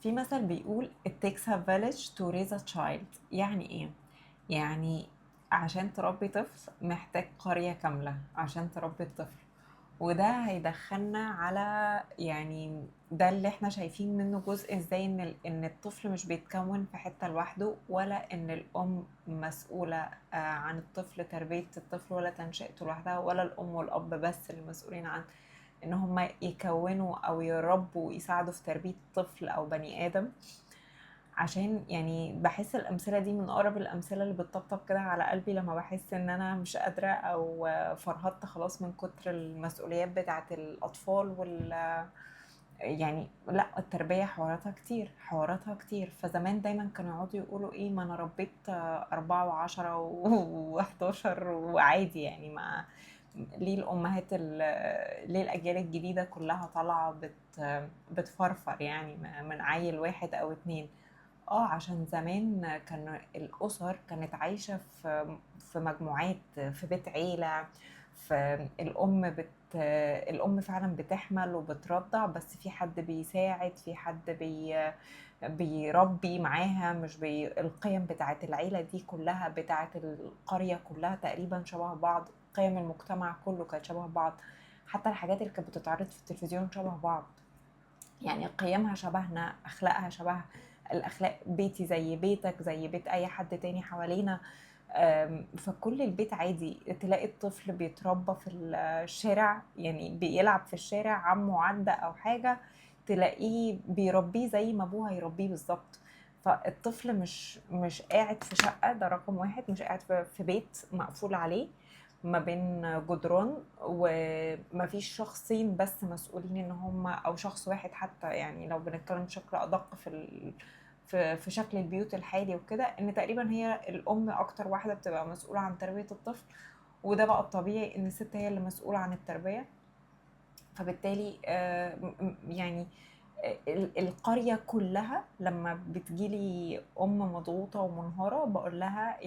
في مثل بيقول it takes a village to raise a child. يعني ايه؟ يعني عشان تربي طفل محتاج قرية كاملة عشان تربي الطفل. وده هيدخلنا على ده اللي احنا شايفين منه جزء ازاي ان الطفل مش بيتكون في حتة لوحده، ولا ان الام مسؤولة عن الطفل، تربية الطفل ولا تنشئته لوحدها، ولا الام والاب بس اللي مسؤولين عن ان هم يكونوا او يربوا ويساعدوا في تربية طفل او بني ادم. عشان بحس الامثله دي من اقرب الامثله اللي بتطبطب كده على قلبي لما بحس ان انا مش قادره او فرهطت خلاص من كتر المسؤوليات بتاعه الاطفال لا، التربيه حواراتها كتير. فزمان دايما كانوا يقعدوا يقولوا ايه، ما انا ربيت 4 و10 و11 وعادي. ما ليه ليه الاجيال الجديده كلها طالعه بتفرفر من عيل واحد او اتنين؟ عشان زمان كان الأسر كانت عايشة في مجموعات، في بيت عيلة. الأم فعلا بتحمل وبترضع، بس في حد بيساعد، في حد بيربي معاها. مش القيم بتاعت العيلة دي كلها، بتاعت القرية كلها تقريبا شبه بعض. قيم المجتمع كله كانت شبه بعض. حتى الحاجات اللي كانت بتتعرض في التلفزيون شبه بعض. قيمها شبهنا، اخلاقها شبه الاخلاق. بيتي زي بيتك، زي بيت اي حد تاني حوالينا. فكل البيت عادي تلاقي الطفل بيتربى في الشارع، بيلعب في الشارع، عمه عدى او حاجة تلاقيه بيربيه زي ما ابوه هيربيه بالظبط. فالطفل مش قاعد في شقة، ده رقم واحد. مش قاعد في بيت مقفول عليه ما بين جدران، ومفيش شخصين بس مسؤولين ان هم، او شخص واحد حتى. لو بنتكلم بشكل ادق في شكل البيوت الحالي وكده، ان تقريبا هي الام اكتر واحده بتبقى مسؤوله عن تربيه الطفل. وده بقى الطبيعي ان الست هي اللي مسؤوله عن التربيه. فبالتالي القرية كلها لما بتجيلي أم مضغوطة ومنهارة بقول لها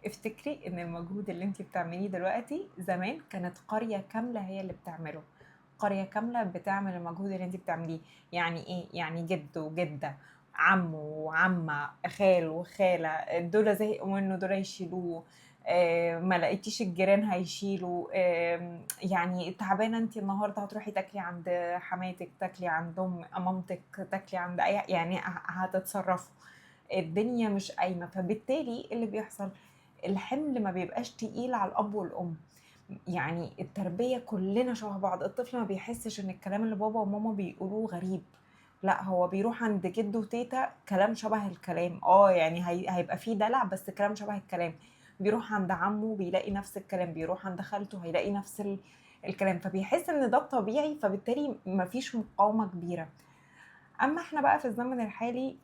افتكري ان المجهود اللي انتي بتعمليه دلوقتي زمان كانت قرية كاملة هي اللي بتعمله. قرية كاملة بتعمل المجهود اللي انتي بتعمليه. ايه؟ جد وجدة، عم وعمة، خال وخالة، دول زهقوا منه دول يشيلوه. ما لقيتيش الجيران هيشيلوا. تعبانه انت النهارده، هتروحي تاكلي عند حماتك، تاكلي عند مامتك، تاكلي عند اي، هتتصرفوا. الدنيا مش قايمه. فبالتالي اللي بيحصل، الحمل ما بيبقاش تقيل على الاب والام. التربيه كلنا شبه بعض. الطفل ما بيحسش ان الكلام اللي بابا وماما بيقولوه غريب. لا، هو بيروح عند جده وتيتا كلام شبه الكلام. هيبقى فيه دلع بس كلام شبه الكلام. بيروح عند عمه بيلاقي نفس الكلام، بيروح عند خالته هيلاقي نفس الكلام. فبيحس ان ده الطبيعي، فبالتالي مفيش مقاومة كبيرة. اما احنا بقى في الزمن الحالي،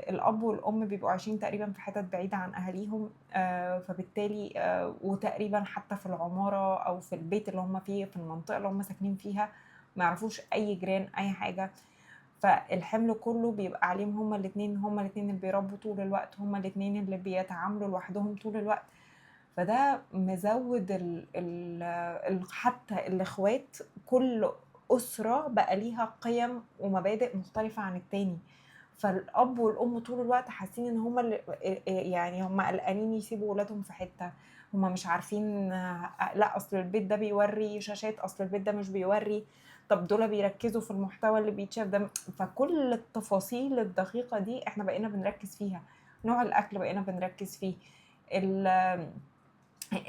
الاب والام بيبقوا عايشين تقريبا في حتت بعيدة عن اهاليهم. فبالتالي وتقريبا حتى في العمارة او في البيت اللي هم فيه، في المنطقة اللي هم ساكنين فيها، ما يعرفوش اي جيران اي حاجة. فالحمل كله بيبقى عليهم هما الاتنين اللي بيربوا طول الوقت، هما الاتنين اللي بيتعاملوا لوحدهم طول الوقت. فده مزود حتى الاخوات، كل أسرة بقى ليها قيم ومبادئ مختلفة عن التاني. فالأب والأم طول الوقت حاسين ان هما اللي هما قلقانين يسيبوا ولادهم في حتة. هما مش عارفين، لا اصل البيت ده بيوري شاشات، اصل البيت ده مش بيوري. طب دول بيركزوا في المحتوى اللي بيتشاف ده. فكل التفاصيل الدقيقة دي احنا بقينا بنركز فيها. نوع الأكل بقينا بنركز فيه.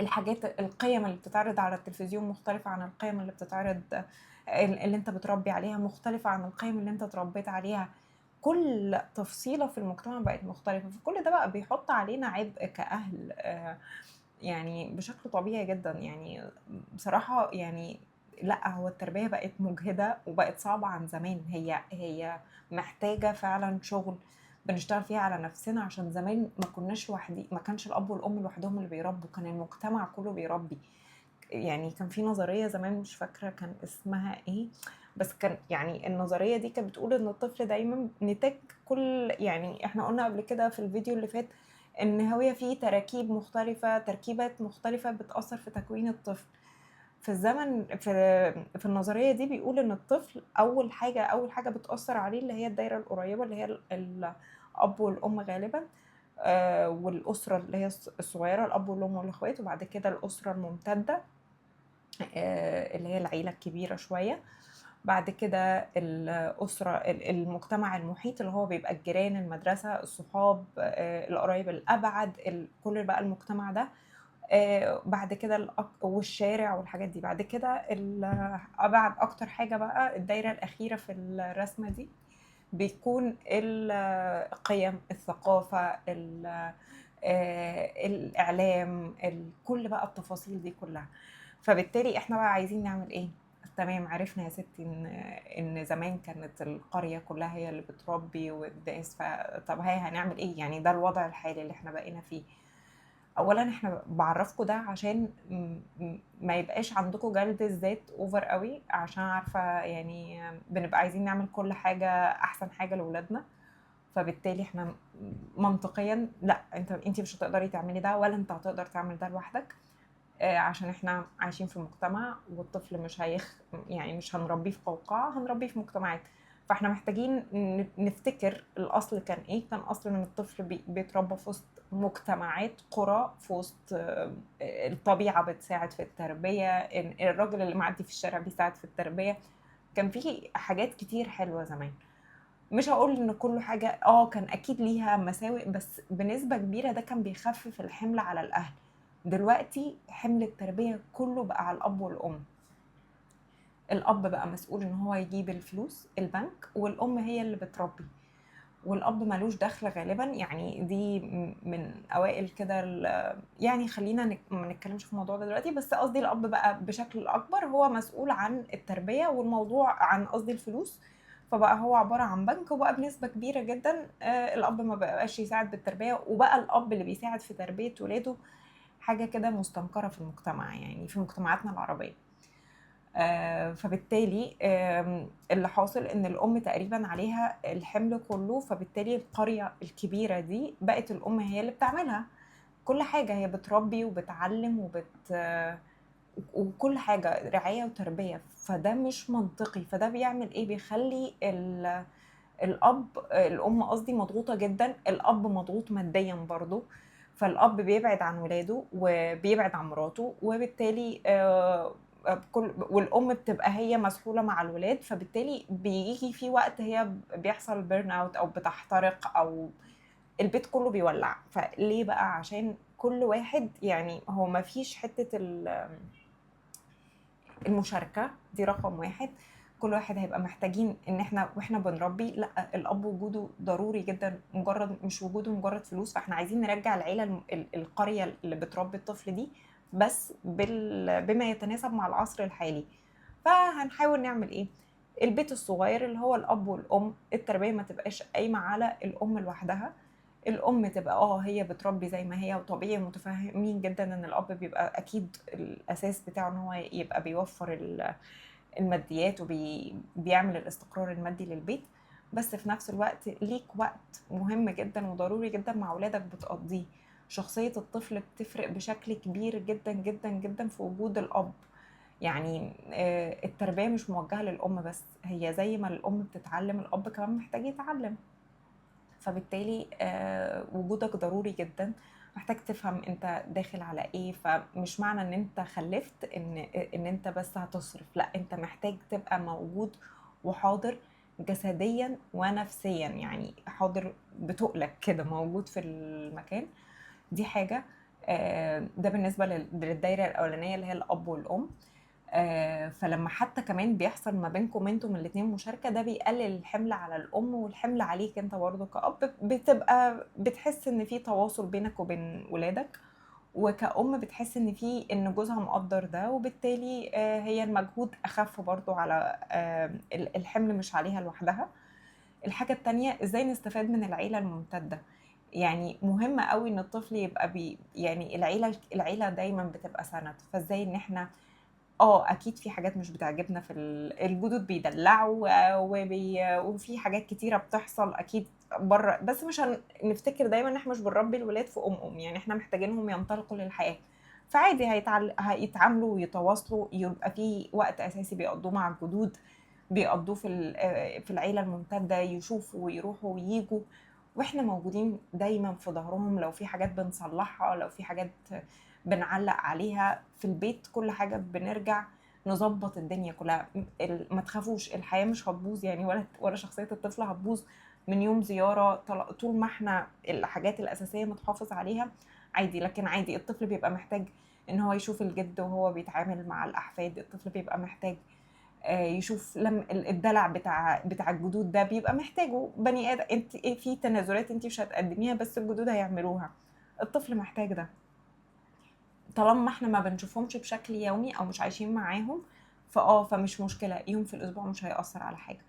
الحاجات، القيم اللي بتتعرض على التلفزيون مختلفة عن القيم اللي بتتعرض، اللي انت بتربي عليها مختلفة عن القيم اللي انت اتربيت عليها. كل تفصيلة في المجتمع بقت مختلفة. فكل ده بقى بيحط علينا عبء كأهل، بشكل طبيعي جدا. بصراحة لا، هو التربية بقت مجهدة وبقت صعبة عن زمان. هي محتاجة فعلا شغل بنشتغل فيها على نفسنا. عشان زمان ما كناش لوحدي، ما كانش الأب والأم لوحدهم اللي بيربوا، كان المجتمع كله بيربي. كان في نظرية زمان مش فاكرة كان اسمها ايه، بس كان النظرية دي كانت بتقول ان الطفل دايما نتاج كل، احنا قلنا قبل كده في الفيديو اللي فات ان هي فيه تراكيب مختلفة، تركيبات مختلفة بتأثر في تكوين الطفل. في الزمن في النظرية دي بيقول إن الطفل أول حاجة بتأثّر عليه اللي هي الدايرة القريّبة اللي هي الأب والأم غالبًا، والأسرة اللي هي الصغيّرة، الأب والأم والأخوات، وبعد كده الأسرة الممتدة اللي هي العيلة الكبيرة شوية، بعد كده الأسرة المجتمع المحيط اللي هو بيبقى الجيران، المدرسة، الصحاب، القرايب الأبعد، كل بقى المجتمع ده، بعد كده والشارع والحاجات دي. بعد كده أبعد أكتر حاجة بقى الدايرة الأخيرة في الرسمة دي بيكون القيم، الثقافة، الإعلام، كل بقى التفاصيل دي كلها. فبالتالي إحنا بقى عايزين نعمل إيه؟ تمام، عرفنا يا ستي إن زمان كانت القرية كلها هي اللي بتربي والناس، طب هنعمل إيه؟ يعني ده الوضع الحالي اللي إحنا بقينا فيه. أولًا إحنا باعرّفكم ده عشان ما يبقاش عندكم جلد الذات over أوي، عشان عارفة يعني بنبقى عايزين نعمل كل حاجة أحسن حاجة لولادنا، فبالتالي إحنا منطقيًا لأ، أنتِ مش هتقدري تعملي ده ولا أنت هتقدر تعمل ده لوحدك، عشان إحنا عايشين في مجتمع والطفل يعني مش هنربيه في قوقعة، هنربيه في مجتمعات. فإحنا محتاجين نفتكر الأصل كان إيه، كان أصل إن الطفل بيتربى في وسط مجتمعات قرى، في وسط الطبيعة بتساعد في التربية، إن الراجل اللي معدي في الشارع بيساعد في التربية. كان في حاجات كتير حلوة زمان. مش هاقول إن كل حاجة كان أكيد ليها مساوئ، بس بنسبة كبيرة ده كان بيخفف الحمل على الأهل. دلوقتي حمل التربية كله بقى على الأب والأم. الأب بقى مسؤول إن هو يجيب الفلوس البنك، والأم هي اللي بتربي، والأب مالوش دخل غالبا. يعني دي من أوائل كده يعني خلينا ما نتكلمش في الموضوع ده دلوقتي، بس قصدي الأب بقى بشكل أكبر هو مسؤول عن التربية والموضوع عن قصدي الفلوس. فبقى هو عبارة عن بنك، وبقى بنسبة كبيرة جدا الأب ما بقاش يساعد بالتربية، وبقى الأب اللي بيساعد في تربية ولاده حاجة كده مستنكرة في المجتمع، يعني في مجتمعاتنا العربية. فبالتالي اللي حاصل ان الام تقريبا عليها الحمل كله، فبالتالي القرية الكبيرة دي بقت الام هي اللي بتعملها كل حاجة، هي بتربي وبتعلم وكل حاجة رعاية وتربية. فده مش منطقي. فده بيعمل ايه؟ بيخلي الام قصدي مضغوطة جدا، الاب مضغوط ماديا برضو، فالاب بيبعد عن ولاده وبيبعد عن مراته، وبالتالي والام بتبقى هي مسحولة مع الولاد، فبالتالي بيجي في وقت هي بيحصل بيرن اوت او بتحترق او البيت كله بيولع. فليه بقى؟ عشان كل واحد يعني هو ما فيش حتة المشاركة دي رقم واحد. كل واحد هيبقى محتاجين ان احنا واحنا بنربي، لا الاب وجوده ضروري جدا، مش وجوده مجرد فلوس. فاحنا عايزين نرجع العيلة القرية اللي بتربي الطفل دي، بس بما يتناسب مع العصر الحالي. فهنحاول نعمل ايه؟ البيت الصغير اللي هو الاب والام، التربية ما تبقاش قايمة على الام لوحدها، الام تبقى هي بتربي زي ما هي. وطبيعي متفاهمين جدا ان الاب بيبقى اكيد الاساس بتاعه ان هو يبقى بيوفر الماديات وبيعمل الاستقرار المادي للبيت، بس في نفس الوقت ليك وقت مهم جدا وضروري جدا مع اولادك بتقضيه. شخصية الطفل بتفرق بشكل كبير جدا جدا جدا في وجود الاب. يعني التربية مش موجهة للأم بس، هي زي ما الأم بتتعلم الأب كمان محتاج يتعلم. فبالتالي وجودك ضروري جدا، محتاج تفهم انت داخل على ايه. فمش معنى ان انت خلفت ان انت بس هتصرف، لا انت محتاج تبقى موجود وحاضر جسديا ونفسيا، يعني حاضر بتقلك كده موجود في المكان. دي حاجة. ده بالنسبة للدايرة الأولانية اللي هي الأب والأم. فلما حتى كمان بيحصل ما بينكم انتم الاتنين مشاركة، ده بيقلل الحمل على الأم والحمل عليك انت برضه كأب. بتبقى بتحس ان في تواصل بينك وبين ولادك، وكأم بتحس ان جوزها مقدر ده، وبالتالي هي المجهود أخف برضه على الحمل مش عليها لوحدها. الحاجة التانية، ازاي نستفاد من العيلة الممتدة. يعني مهم قوي ان الطفل يبقى يعني العيلة دايما بتبقى سند. فازاي ان احنا اكيد في حاجات مش بتعجبنا في الجدود بيدلعوا، وفي حاجات كتيره بتحصل اكيد بره، بس مش نفتكر دايما ان احنا مش بنربي الولاد في يعني احنا محتاجينهم ينطلقوا للحياه. فعادي هيتعاملوا ويتواصلوا، يبقى في وقت اساسي بيقضوه مع الجدود، بيقضوه في العيله الممتده، يشوفوا ويروحوا وييجوا، واحنا موجودين دايما في ظهرهم. لو في حاجات بنصلحها، لو في حاجات بنعلق عليها في البيت، كل حاجه بنرجع نظبط الدنيا كلها. ما تخافوش، الحياه مش هتبوظ يعني، ولا شخصيه الطفل هتبوظ من يوم زياره. طول ما احنا الحاجات الاساسيه متحافظ عليها عادي. لكن عادي الطفل بيبقى محتاج ان هو يشوف الجد وهو بيتعامل مع الاحفاد. الطفل بيبقى محتاج يشوف الدلع بتاع الجدود، ده بيبقى محتاجه بني ادم. انت في تنازلات انت مش هتقدميها بس الجدود هيعملوها. الطفل محتاج ده. طالما احنا ما بنشوفهمش بشكل يومي او مش عايشين معاهم، فمش مشكله، يوم في الاسبوع مش هيأثر على حاجه.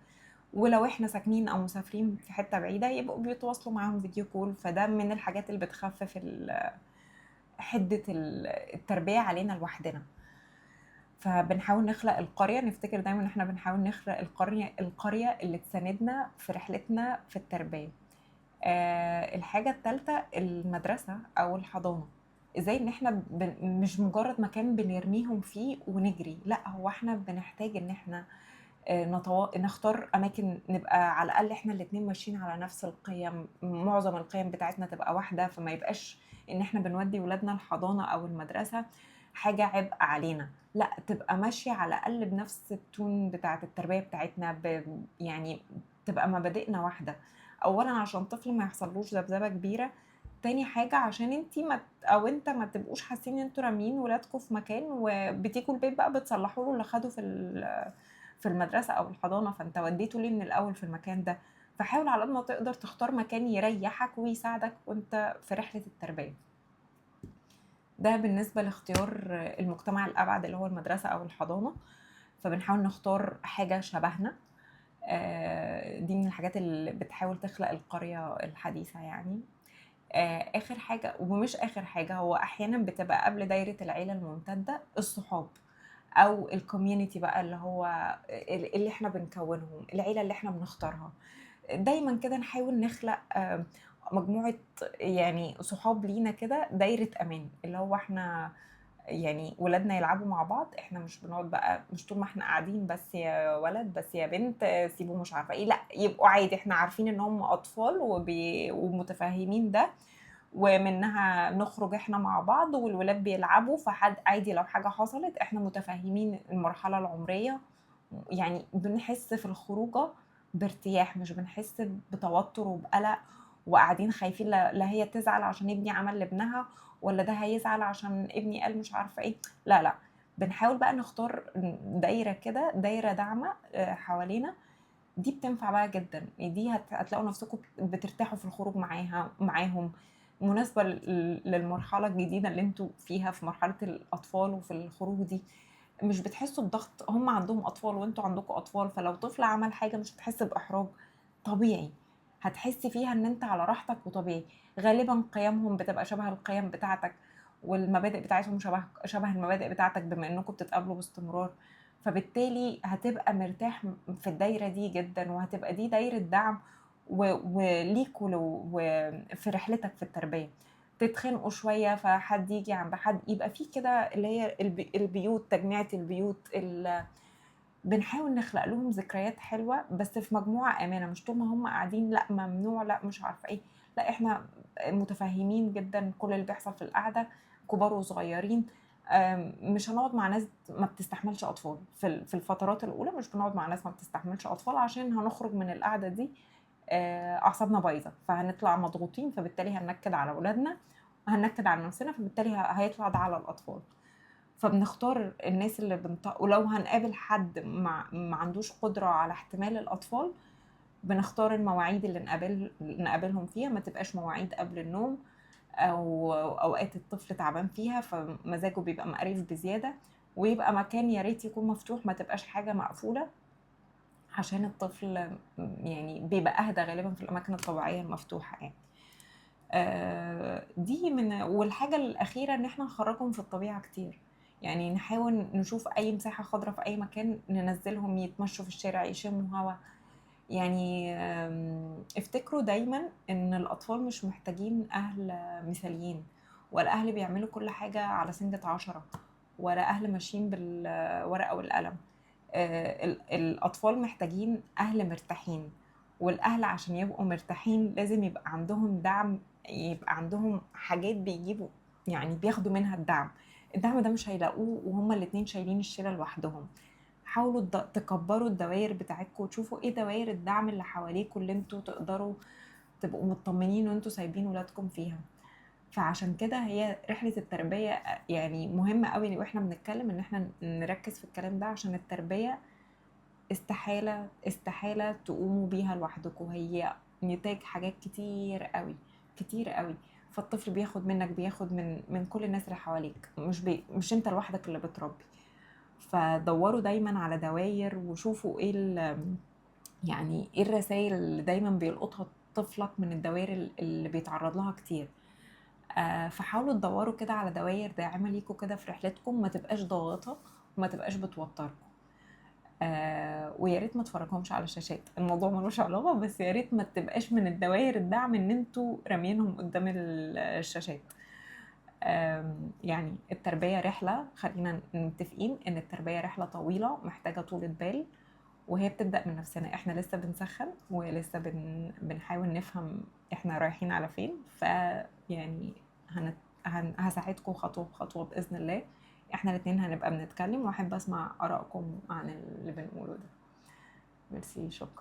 ولو احنا ساكنين او مسافرين في حته بعيده، يبقوا بيتواصلوا معاهم فيديو كول. فده من الحاجات اللي بتخفف حده التربيه علينا لوحدنا. فبنحاول نخلق القرية، نفتكر دايما ان احنا بنحاول نخلق القرية اللي تساندنا في رحلتنا في التربية. الحاجة الثالثة المدرسة او الحضانة. ازاي ان احنا مش مجرد مكان بنرميهم فيه ونجري، لا، هو احنا بنحتاج ان احنا نختار اماكن نبقى على الاقل احنا الاتنين ماشيين على نفس القيم، معظم القيم بتاعتنا تبقى واحدة. فما يبقاش ان احنا بنودي ولادنا الحضانة او المدرسة حاجة عبء علينا، لا، تبقى ماشية على الاقل بنفس التون بتاعت التربية بتاعتنا، يعني تبقى مبادئنا واحدة. اولا عشان طفل ما يحصلوش ذبذبة كبيرة. تاني حاجة عشان انتي او انت ما تبقوش حاسين ان انتوا راميين ولادكم في مكان وبتيجوا البيت بقى بتصلحوا له اللي خده في المدرسة او الحضانة، فانت وديته ليه من الاول في المكان ده. فحاول على قد ما تقدر تختار مكان يريحك ويساعدك وانت في رحلة التربية. ده بالنسبة لاختيار المجتمع الأبعد اللي هو المدرسة أو الحضانة. فبنحاول نختار حاجة شبهنا. دي من الحاجات اللي بتحاول تخلق القرية الحديثة يعني. آخر حاجة ومش آخر حاجة، هو أحيانا بتبقى قبل دايرة العيلة الممتدة الصحاب أو الكوميونيتي بقى، اللي هو اللي احنا بنكونهم، العيلة اللي احنا بنختارها. دايما كده نحاول نخلق مجموعة يعني صحاب لينا كده، دايرة أمان، اللي هو احنا يعني ولادنا يلعبوا مع بعض. احنا مش بنقعد بقى، مش طول ما احنا قاعدين بس يا ولد بس يا بنت سيبوا مش عارفه ايه، لا، يبقوا عادي احنا عارفين ان هم اطفال ومتفاهمين ده. ومنها نخرج احنا مع بعض والولاد بيلعبوا، فحد عادي لو حاجه حصلت احنا متفاهمين المرحله العمريه. يعني بنحس في الخروجه بارتياح، مش بنحس بتوتر وبقلق وقاعدين خايفين لا هي تزعل عشان ابني عمل لابنها، ولا ده هيزعل عشان ابني قال مش عارفه ايه. لا لا، بنحاول بقى نختار دايره كده، دايره داعمه حوالينا. دي بتنفع بقى جدا. دي هتلاقوا نفسكم بترتاحوا في الخروج معاهم، مناسبة للمرحلة الجديدة اللي انتوا فيها في مرحلة الأطفال. وفي الخروج دي مش بتحسوا بضغط، هم عندهم أطفال وانتوا عندكم أطفال، فلو طفل عمل حاجة مش هتحس بإحراج، طبيعي. هتحسي فيها ان انت على راحتك وطبيعي. غالبا قيمهم بتبقى شبه القيم بتاعتك، والمبادئ بتاعتهم شبه المبادئ بتاعتك، بما انكم بتتقابلوا باستمرار. فبالتالي هتبقى مرتاح في الدايرة دي جدا، وهتبقى دي دايرة دعم وليك وفي رحلتك في التربية. تتخنقوا شوية فحد يجي عند حد، يبقى في كده اللي هي البيوت، تجميعة البيوت بنحاول نخلق لهم ذكريات حلوة بس في مجموعة آمنة. مش طول ما هم قاعدين لا ممنوع، لا مش عارفة ايه، لا، احنا متفاهمين جدا كل اللي بيحصل في القعدة، كبار وصغيرين. مش هنقعد مع ناس ما بتستحملش أطفال في الفترات الأولى. مش بنقعد مع ناس ما بتستحملش أطفال عشان هنخرج من القعدة دي أعصابنا بايظة، فهنطلع مضغوطين، فبالتالي هننكد على أولادنا، هننكد على نفسنا، فبالتالي هيطلع ده على الأطفال. فبنختار الناس اللي ولو هنقابل حد ما عندوش قدرة على احتمال الأطفال، بنختار المواعيد اللي نقابلهم فيها، ما تبقاش مواعيد قبل النوم أو أوقات الطفل تعبان فيها فمزاجه بيبقى مقريف بزيادة. ويبقى مكان يا ريت يكون مفتوح، ما تبقاش حاجة مقفولة، عشان الطفل يعني بيبقى أهدى غالبا في الأماكن الطبيعية المفتوحة يعني. دي والحاجة الأخيرة إن احنا نخرجهم في الطبيعة كتير. يعني نحاول نشوف أي مساحة خضراء في أي مكان، ننزلهم يتمشوا في الشارع، يشموا هوا. يعني افتكروا دايما إن الأطفال مش محتاجين أهل مثاليين، ولا اهل بيعملوا كل حاجة على سنجة 10، ولا اهل ماشيين بالورقة والقلم. الاطفال محتاجين اهل مرتاحين، والاهل عشان يبقوا مرتاحين لازم يبقى عندهم دعم، يبقى عندهم حاجات بيجيبوا يعني بياخدوا منها الدعم. الدعم ده مش هيلاقوه وهما الاتنين شايلين الشيلة لوحدهم. حاولوا تكبروا الدوائر بتاعتكم وتشوفوا ايه دوائر الدعم اللي حواليكم اللي انتوا تقدروا تبقوا مطمنين وانتوا سايبين ولادكم فيها. فعشان كده هي رحلة التربية يعني مهمة قوي، واحنا بنتكلم ان احنا نركز في الكلام ده، عشان التربية استحالة استحالة تقوموا بيها لوحدكم، هي نتاج حاجات كتير قوي، كتير قوي. فالطفل بياخد منك، بياخد من كل الناس اللي حواليك، مش انت لوحدك اللي بتربي. فدوروا دايما على دواير وشوفوا ايه يعني ايه الرسائل اللي دايما بيلقطها طفلك من الدوائر اللي بيتعرض لها كتير. فحاولوا تدوروا كده على دواير داعمة ليكوا كده في رحلتكم، ما تبقاش ضاغطة وما تبقاش بتوتركم. ويا ريت ما تفرجهمش على شاشات، الموضوع ملوش علاقة، بس يا ريت ما تبقاش من الدوائر الدعم ان انتوا رامينهم قدام الشاشات. يعني التربية رحلة، خلينا متفقين ان التربية رحلة طويلة محتاجة طولة بال، وهي بتبدأ من نفسنا. احنا لسه بنسخن ولسه بنحاول نفهم احنا رايحين على فين. يعني هساعدكم خطوة بخطوة بإذن الله. احنا الاتنين هنبقى بنتكلم، واحب اسمع آرائكم عن اللي بنقوله ده. ميرسي، شكرا.